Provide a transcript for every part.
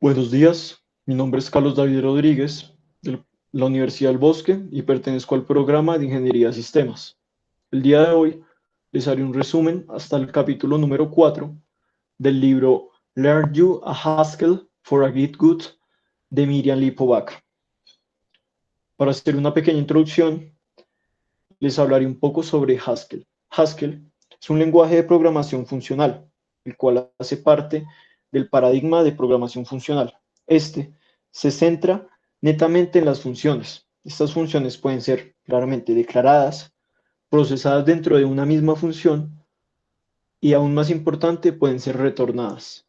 Buenos días, mi nombre es Carlos David Rodríguez, de la Universidad del Bosque y pertenezco al programa de Ingeniería de Sistemas. El día de hoy les haré un resumen hasta el capítulo número 4 del libro Learn You a Haskell for a Git Good de Miriam Lipovac. Para hacer una pequeña introducción, les hablaré un poco sobre Haskell. Haskell es un lenguaje de programación funcional, el cual hace parte del paradigma de programación funcional. Este se centra netamente en las funciones. Estas funciones pueden ser claramente declaradas, procesadas dentro de una misma función y, aún más importante, pueden ser retornadas.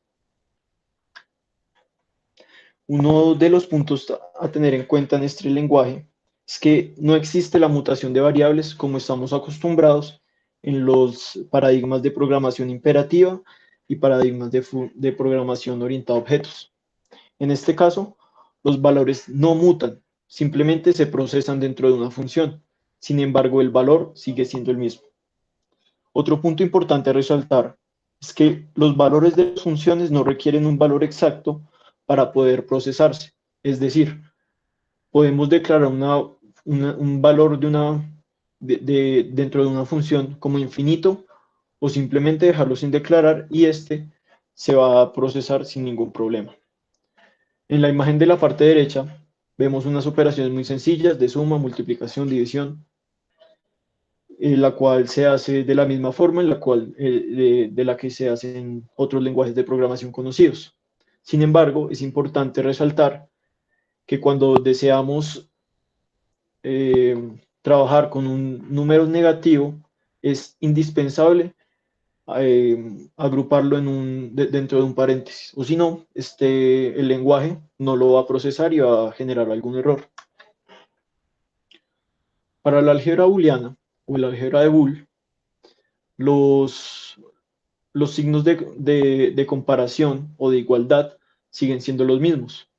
Uno de los puntos a tener en cuenta en este lenguaje es que no existe la mutación de variables como estamos acostumbrados en los paradigmas de programación imperativa y paradigmas de programación orientada a objetos. En este caso, los valores no mutan, simplemente se procesan dentro de una función. Sin embargo, el valor sigue siendo el mismo. Otro punto importante a resaltar es que los valores de las funciones no requieren un valor exacto para poder procesarse. Es decir, podemos declarar un valor dentro de una función como infinito o simplemente dejarlo sin declarar y este se va a procesar sin ningún problema. En la imagen de la parte derecha vemos unas operaciones muy sencillas de suma, multiplicación, división, la cual se hace de la misma forma de la que se hace en otros lenguajes de programación conocidos. Sin embargo, es importante resaltar que cuando deseamos trabajar con un número negativo, es indispensable agruparlo dentro de un paréntesis, o si no, el lenguaje no lo va a procesar y va a generar algún error. Para la álgebra booleana o la álgebra de Boole, los, los signos de comparación o de igualdad siguen siendo los mismos.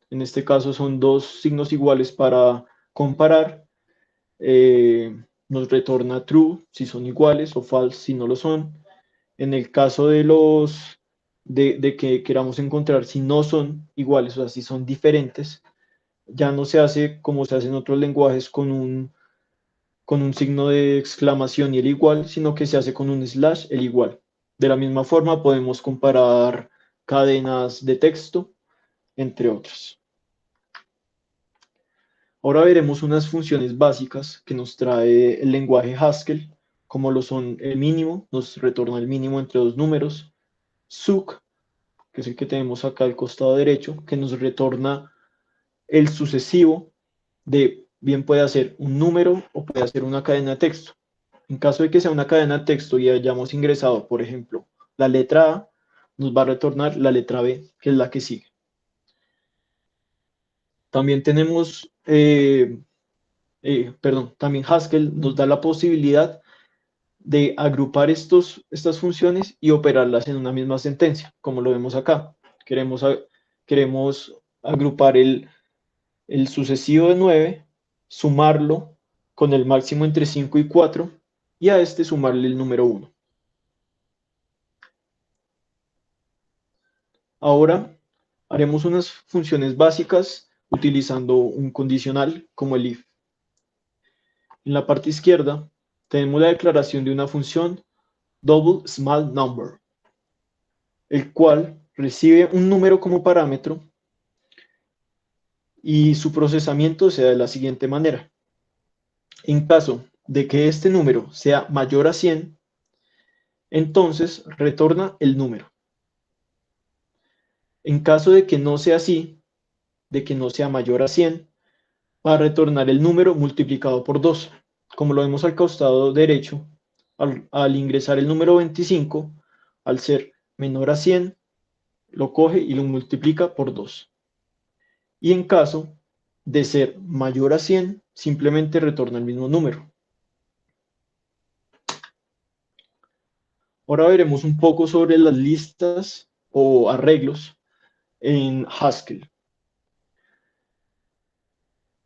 En este caso son dos signos iguales para comparar. Nos retorna true si son iguales o false si no lo son. En el caso de que queramos encontrar si no son iguales, o sea, si son diferentes, ya no se hace como se hace en otros lenguajes con un signo de exclamación y el igual, sino que se hace con un slash el igual. De la misma forma podemos comparar cadenas de texto, entre otras. Ahora veremos unas funciones básicas que nos trae el lenguaje Haskell, como lo son el mínimo, nos retorna el mínimo entre dos números, suc, que es el que tenemos acá al costado derecho, que nos retorna el sucesivo de, bien puede ser un número o puede ser una cadena de texto. En caso de que sea una cadena de texto y hayamos ingresado, por ejemplo, la letra A, nos va a retornar la letra B, que es la que sigue. También tenemos, también Haskell nos da la posibilidad de agrupar estas funciones y operarlas en una misma sentencia, como lo vemos acá. Queremos agrupar el sucesivo de 9, sumarlo con el máximo entre 5 y 4, y a este sumarle el número 1. Ahora haremos unas funciones básicas utilizando un condicional como el if. En la parte izquierda tenemos la declaración de una función double small number, el cual recibe un número como parámetro y su procesamiento se da de la siguiente manera. En caso de que este número sea mayor a 100, entonces retorna el número. En caso de que no sea así, de que no sea mayor a 100, va a retornar el número multiplicado por 2. Como lo vemos al costado derecho, al ingresar el número 25, al ser menor a 100, lo coge y lo multiplica por 2. Y en caso de ser mayor a 100, simplemente retorna el mismo número. Ahora veremos un poco sobre las listas o arreglos en Haskell.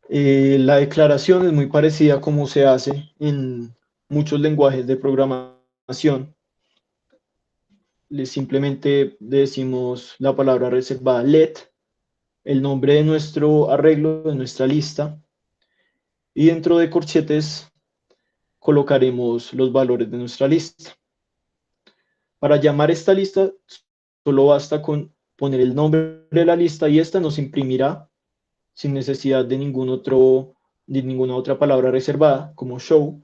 La declaración es muy parecida a como se hace en muchos lenguajes de programación. Simplemente decimos la palabra reservada let el nombre de nuestro arreglo, de nuestra lista, y dentro de corchetes colocaremos los valores de nuestra lista. Para llamar esta lista, solo basta con poner el nombre de la lista y esta nos imprimirá sin necesidad de ninguna otra palabra reservada, como show,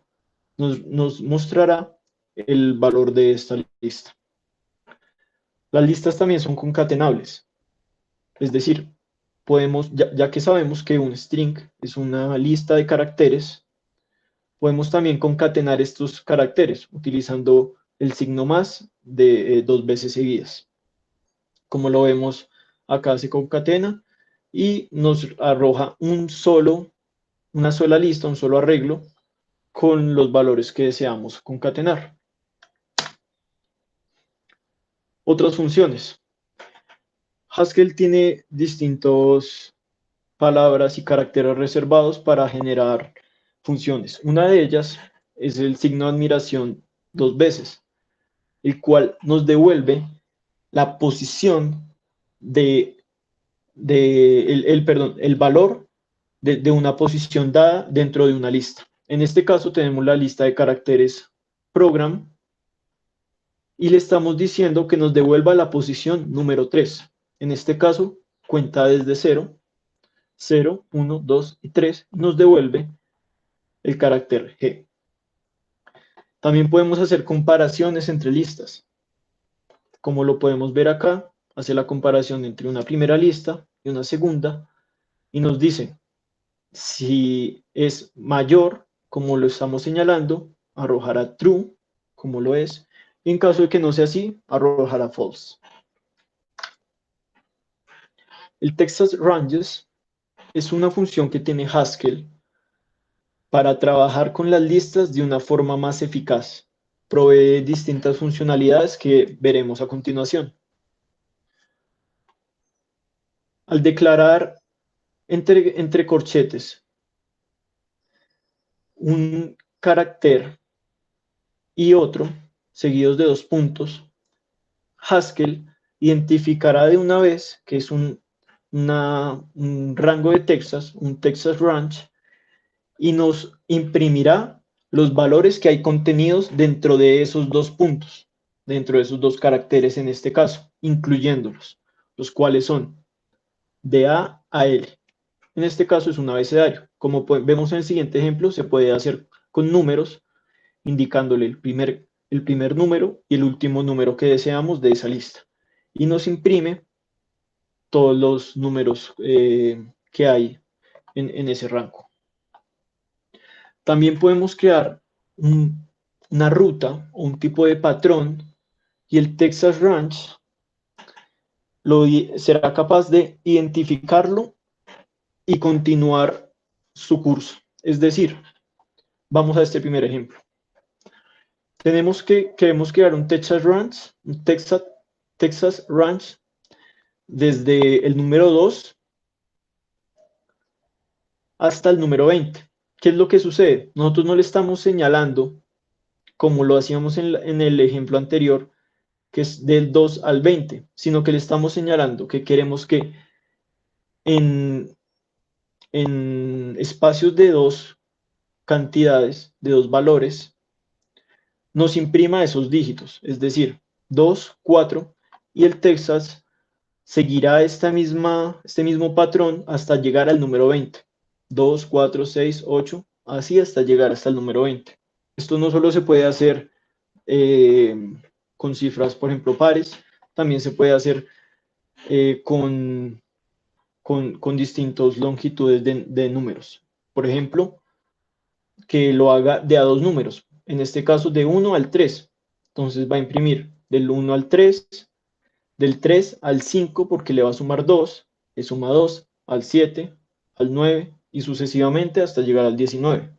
nos mostrará el valor de esta lista. Las listas también son concatenables, es decir, podemos, ya que sabemos que un string es una lista de caracteres, podemos también concatenar estos caracteres utilizando el signo más de 2 veces seguidas. Como lo vemos, acá se concatena y nos arroja una sola lista, un solo arreglo con los valores que deseamos concatenar. Otras funciones. Haskell tiene distintas palabras y caracteres reservados para generar funciones. Una de ellas es el signo de admiración 2 veces, el cual nos devuelve la posición el valor de una posición dada dentro de una lista. En este caso tenemos la lista de caracteres program y le estamos diciendo que nos devuelva la posición número 3. En este caso, cuenta desde 0, 0, 1, 2 y 3, nos devuelve el carácter G. También podemos hacer comparaciones entre listas. Como lo podemos ver acá, hace la comparación entre una primera lista y una segunda y nos dice si es mayor, como lo estamos señalando, arrojará true, como lo es, y en caso de que no sea así, arrojará false. El Texas Ranges es una función que tiene Haskell para trabajar con las listas de una forma más eficaz. Provee distintas funcionalidades que veremos a continuación. Al declarar entre corchetes un carácter y otro, seguidos de 2 puntos, Haskell identificará de una vez que es un rango de Texas, un Texas Range, y nos imprimirá los valores que hay contenidos dentro de esos 2 puntos, dentro de esos 2 caracteres en este caso, incluyéndolos, los cuales son de A a L. En este caso es un abecedario. Como vemos en el siguiente ejemplo, se puede hacer con números, indicándole el primer número y el último número que deseamos de esa lista. Y nos imprime todos los números que hay en ese rango. También podemos crear una ruta o un tipo de patrón y el Texas Range será capaz de identificarlo y continuar su curso. Es decir, vamos a este primer ejemplo. Queremos crear un Texas Range desde el número 2 hasta el número 20. ¿Qué es lo que sucede? Nosotros no le estamos señalando, como lo hacíamos en el ejemplo anterior, que es del 2 al 20, sino que le estamos señalando que queremos que en espacios de 2 cantidades, de 2 valores, nos imprima esos dígitos, es decir, 2, 4, y el Texas seguirá este mismo patrón hasta llegar al número 20. 2, 4, 6, 8, así hasta llegar hasta el número 20. Esto no solo se puede hacer con cifras, por ejemplo, pares, también se puede hacer con distintas longitudes de números. Por ejemplo, que lo haga de a 2 números, en este caso de 1 al 3. Entonces va a imprimir del 1 al 3, del 3 al 5 porque le va a sumar 2, le suma 2 al 7, al 9 y sucesivamente hasta llegar al 19.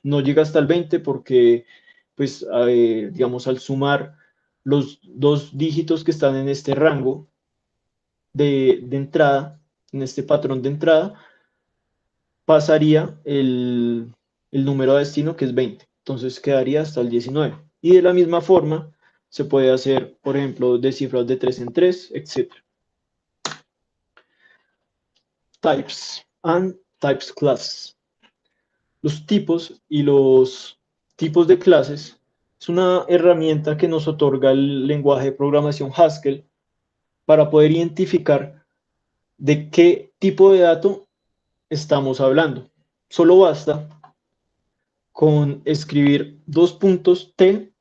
No llega hasta el 20 porque, pues, digamos, al sumar los 2 dígitos que están en este rango de entrada, en este patrón de entrada, pasaría el número de destino que es 20. Entonces quedaría hasta el 19. Y de la misma forma se puede hacer, por ejemplo, de cifras de 3 en 3, etc. Types and types classes. Los tipos y los tipos de clases es una herramienta que nos otorga el lenguaje de programación Haskell para poder identificar de qué tipo de dato estamos hablando. Solo basta con escribir dos puntos T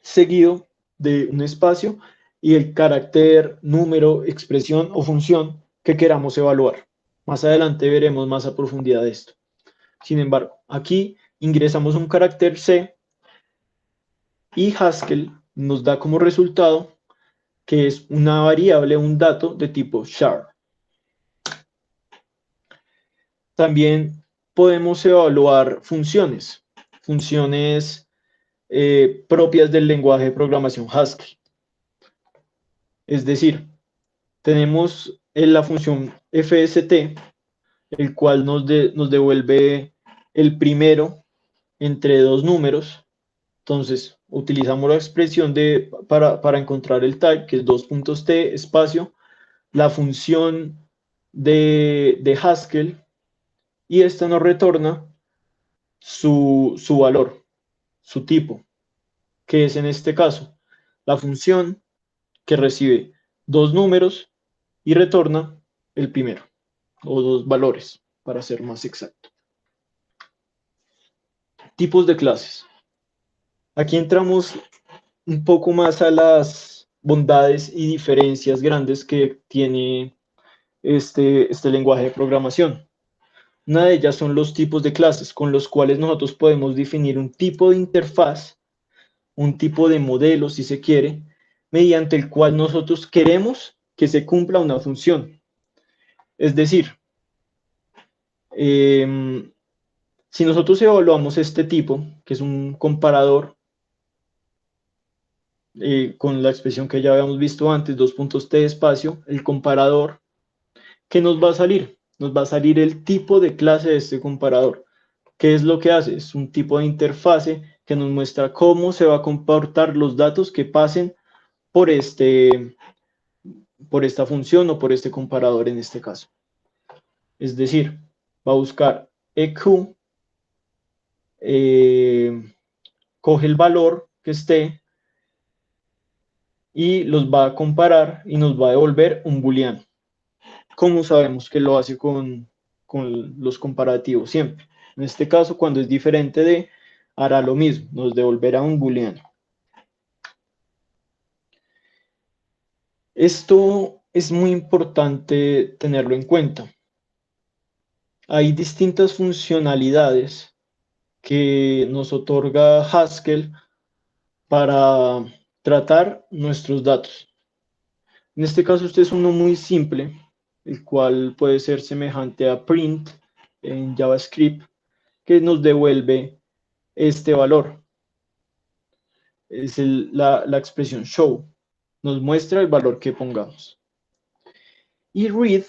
seguido de un espacio y el carácter, número, expresión o función que queramos evaluar. Más adelante veremos más a profundidad de esto. Sin embargo, aquí ingresamos un carácter C y Haskell nos da como resultado que es una variable, un dato de tipo char. También podemos evaluar funciones propias del lenguaje de programación Haskell. Es decir, tenemos en la función fst, el cual nos devuelve el primero entre dos números. Entonces, utilizamos la expresión para encontrar el type, que es dos puntos t, espacio, la función de Haskell, y esta nos retorna su valor, su tipo, que es en este caso la función que recibe dos números y retorna el primero, o dos valores, para ser más exacto. Tipos de clases. Aquí entramos un poco más a las bondades y diferencias grandes que tiene este lenguaje de programación. Una de ellas son los tipos de clases, con los cuales nosotros podemos definir un tipo de interfaz, un tipo de modelo, si se quiere, mediante el cual nosotros queremos que se cumpla una función. Es decir, si nosotros evaluamos este tipo, que es un comparador, con la expresión que ya habíamos visto antes, dos puntos t espacio, el comparador, ¿qué nos va a salir? Nos va a salir el tipo de clase de este comparador. ¿Qué es lo que hace? Es un tipo de interfase que nos muestra cómo se va a comportar los datos que pasen por esta función o por este comparador en este caso. Es decir, va a buscar EQ, coge el valor que esté y los va a comparar y nos va a devolver un booleano. ¿Cómo sabemos que lo hace con los comparativos? Siempre. En este caso, cuando es diferente de, hará lo mismo, nos devolverá un booleano. Esto es muy importante tenerlo en cuenta. Hay distintas funcionalidades que nos otorga Haskell para tratar nuestros datos. En este caso, este es uno muy simple, el cual puede ser semejante a print en JavaScript, que nos devuelve este valor. Es la expresión show. Nos muestra el valor que pongamos. Y read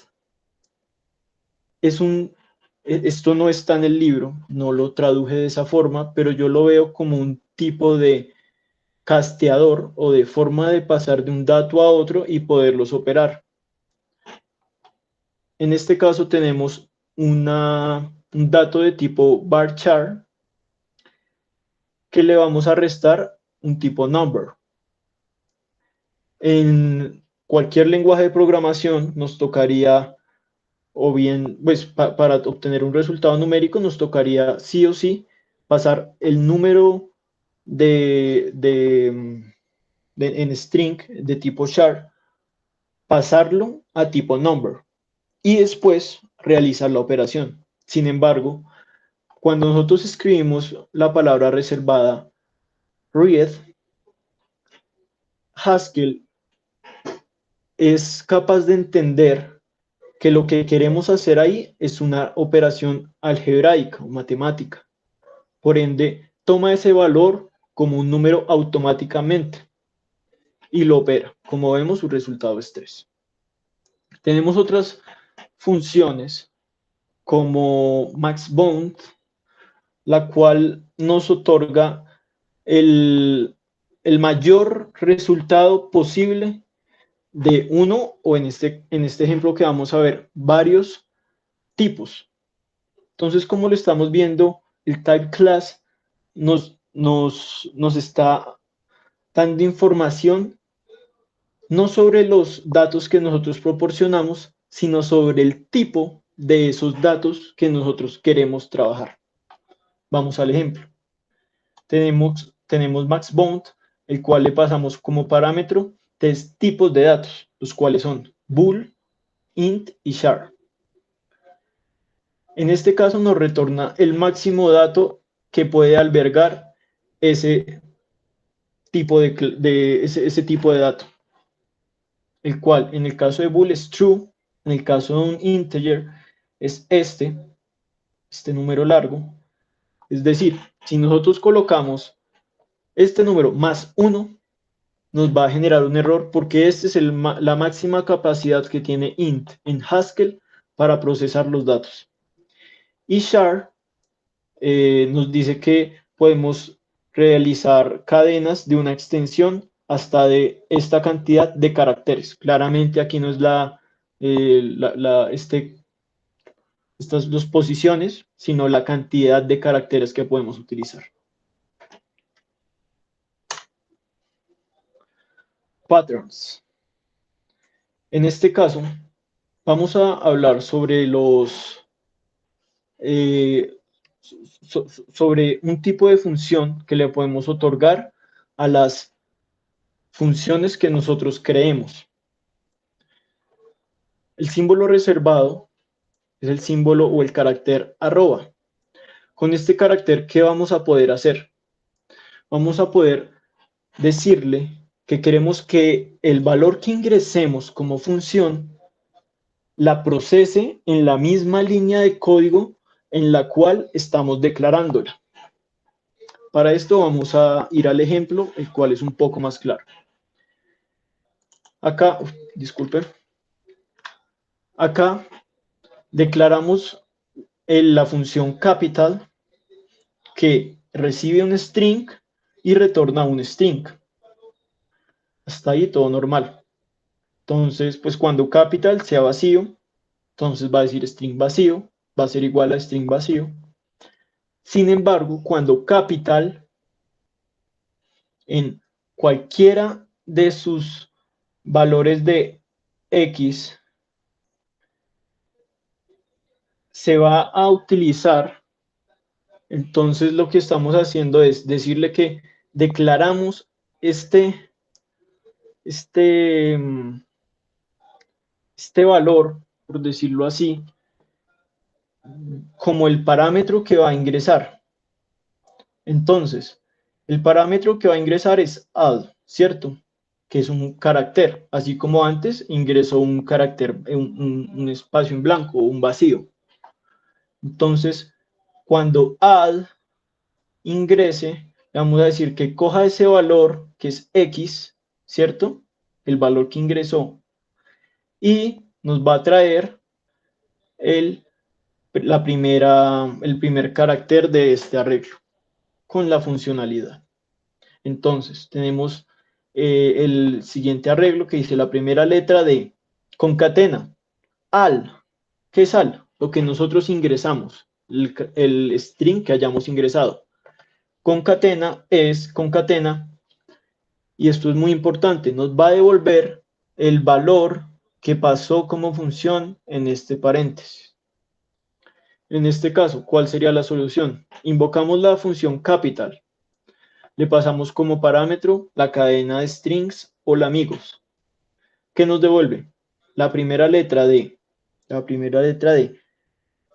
esto no está en el libro, no lo traduje de esa forma, pero yo lo veo como un tipo de casteador o de forma de pasar de un dato a otro y poderlos operar. En este caso tenemos un dato de tipo varchar que le vamos a restar un tipo number. En cualquier lenguaje de programación nos tocaría, o bien, pues para obtener un resultado numérico nos tocaría sí o sí pasar el número en string de tipo char, pasarlo a tipo number y después realizar la operación. Sin embargo, cuando nosotros escribimos la palabra reservada read, Haskell es capaz de entender que lo que queremos hacer ahí es una operación algebraica o matemática. Por ende, toma ese valor como un número automáticamente y lo opera. Como vemos, su resultado es 3. Tenemos otras funciones como maxbound, la cual nos otorga el mayor resultado posible de uno, o en este ejemplo que vamos a ver, varios tipos. Entonces, como lo estamos viendo, el type class nos está dando información no sobre los datos que nosotros proporcionamos, sino sobre el tipo de esos datos que nosotros queremos trabajar. Vamos al ejemplo. Tenemos MaxBound, el cual le pasamos como parámetro tres tipos de datos, los cuales son bool, int y char. En este caso nos retorna el máximo dato que puede albergar ese tipo ese tipo de dato, el cual en el caso de bool es true, en el caso de un integer es este número largo. Es decir, si nosotros colocamos este número más 1, nos va a generar un error porque este es la máxima capacidad que tiene int en Haskell para procesar los datos. Y char nos dice que podemos realizar cadenas de una extensión hasta de esta cantidad de caracteres. Claramente aquí no es estas dos posiciones, sino la cantidad de caracteres que podemos utilizar. Patterns. En este caso, vamos a hablar sobre sobre un tipo de función que le podemos otorgar a las funciones que nosotros creemos. El símbolo reservado es el símbolo o el carácter arroba. Con este carácter, ¿qué vamos a poder hacer? Vamos a poder decirle que queremos que el valor que ingresemos como función la procese en la misma línea de código en la cual estamos declarándola. Para esto vamos a ir al ejemplo, el cual es un poco más claro. Acá, disculpen, acá declaramos la función capital que recibe un string y retorna un string. Hasta ahí todo normal. Entonces, pues cuando capital sea vacío, entonces va a decir string vacío, va a ser igual a string vacío. Sin embargo, cuando capital en cualquiera de sus valores de x se va a utilizar, entonces lo que estamos haciendo es decirle que declaramos este valor, por decirlo así, como el parámetro que va a ingresar. Entonces, el parámetro que va a ingresar es add, ¿cierto? Que es un carácter, así como antes ingresó un carácter, un espacio en blanco o un vacío. Entonces, cuando add ingrese, le vamos a decir que coja ese valor que es x, ¿cierto? El valor que ingresó, y nos va a traer el primer carácter de este arreglo con la funcionalidad. Entonces, tenemos el siguiente arreglo que dice la primera letra de concatena al. ¿Qué es al? Lo que nosotros ingresamos, el string que hayamos ingresado. Concatena es concatena, y esto es muy importante, nos va a devolver el valor que pasó como función en este paréntesis. En este caso, ¿cuál sería la solución? Invocamos la función capital. Le pasamos como parámetro la cadena de strings hola amigos. ¿Qué nos devuelve? La primera letra de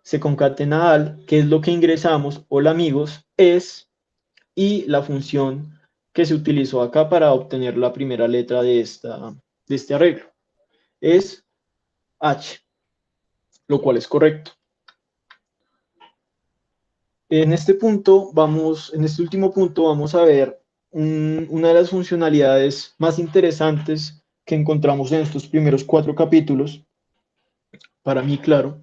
se concatena al, que es lo que ingresamos, hola amigos, es, y la función que se utilizó acá para obtener la primera letra de este arreglo es h, lo cual es correcto. En este último punto vamos a ver una de las funcionalidades más interesantes que encontramos en estos primeros 4 capítulos, para mí, claro,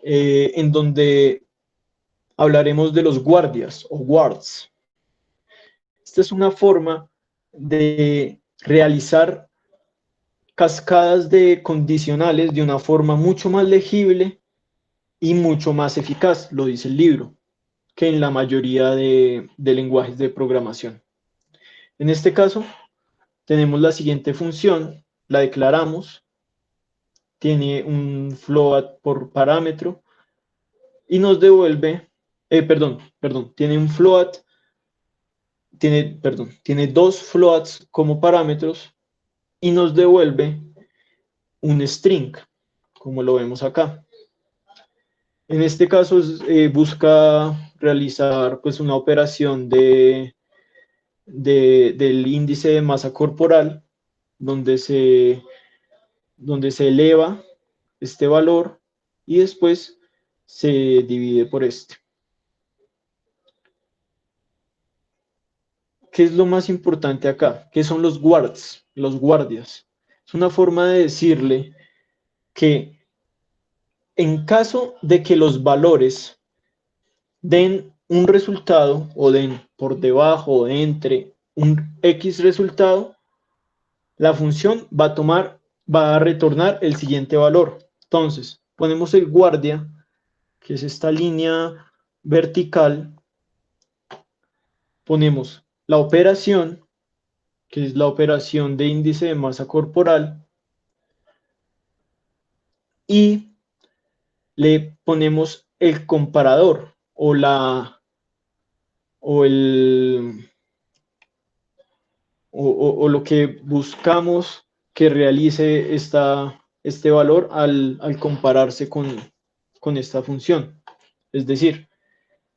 en donde hablaremos de los guardias o guards. Esta es una forma de realizar cascadas de condicionales de una forma mucho más legible y mucho más eficaz, lo dice el libro, que en la mayoría de lenguajes de programación. En este caso, tenemos la siguiente función, la declaramos, tiene un float por parámetro y nos devuelve, tiene un float, tiene dos floats como parámetros y nos devuelve un string, como lo vemos acá. En este caso busca realizar pues una operación del índice de masa corporal donde se eleva este valor y después se divide por este. ¿Qué es lo más importante acá? ¿Qué son los guards? Los guardias. Es una forma de decirle que en caso de que los valores den un resultado o den por debajo o entre un X resultado, la función va a retornar el siguiente valor. Entonces, ponemos el guardia, que es esta línea vertical, ponemos la operación, que es la operación de índice de masa corporal, y le ponemos el comparador o el o lo que buscamos que realice este valor al compararse con esta función. Es decir,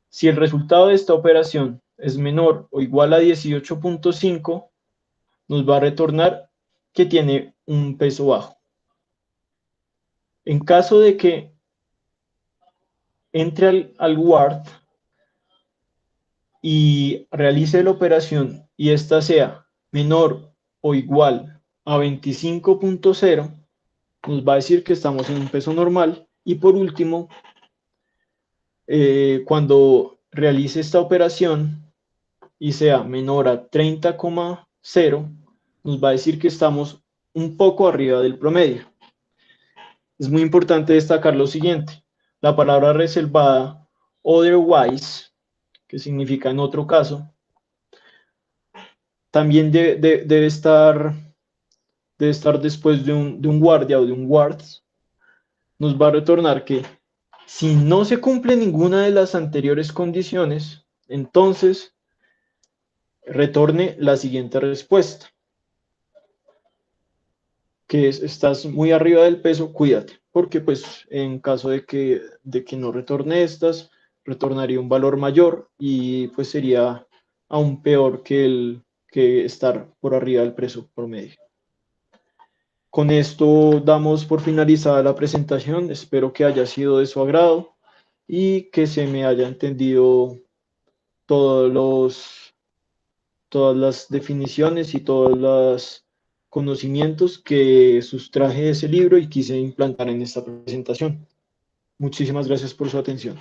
si el resultado de esta operación es menor o igual a 18.5, nos va a retornar que tiene un peso bajo. En caso de que entre al ward y realice la operación y esta sea menor o igual a 25.0, nos va a decir que estamos en un peso normal. Y por último, cuando realice esta operación y sea menor a 30,0, nos va a decir que estamos un poco arriba del promedio. Es muy importante destacar lo siguiente. La palabra reservada otherwise, que significa en otro caso, también debe estar después de un guardia o de un guards. Nos va a retornar que si no se cumple ninguna de las anteriores condiciones, entonces retorne la siguiente respuesta, que es: estás muy arriba del peso, cuídate, porque pues en caso de que no retorne estas, retornaría un valor mayor y pues sería aún peor que estar por arriba del peso promedio. Con esto damos por finalizada la presentación. Espero que haya sido de su agrado y que se me haya entendido todas las definiciones y todos los conocimientos que sustraje de ese libro y quise implantar en esta presentación. Muchísimas gracias por su atención.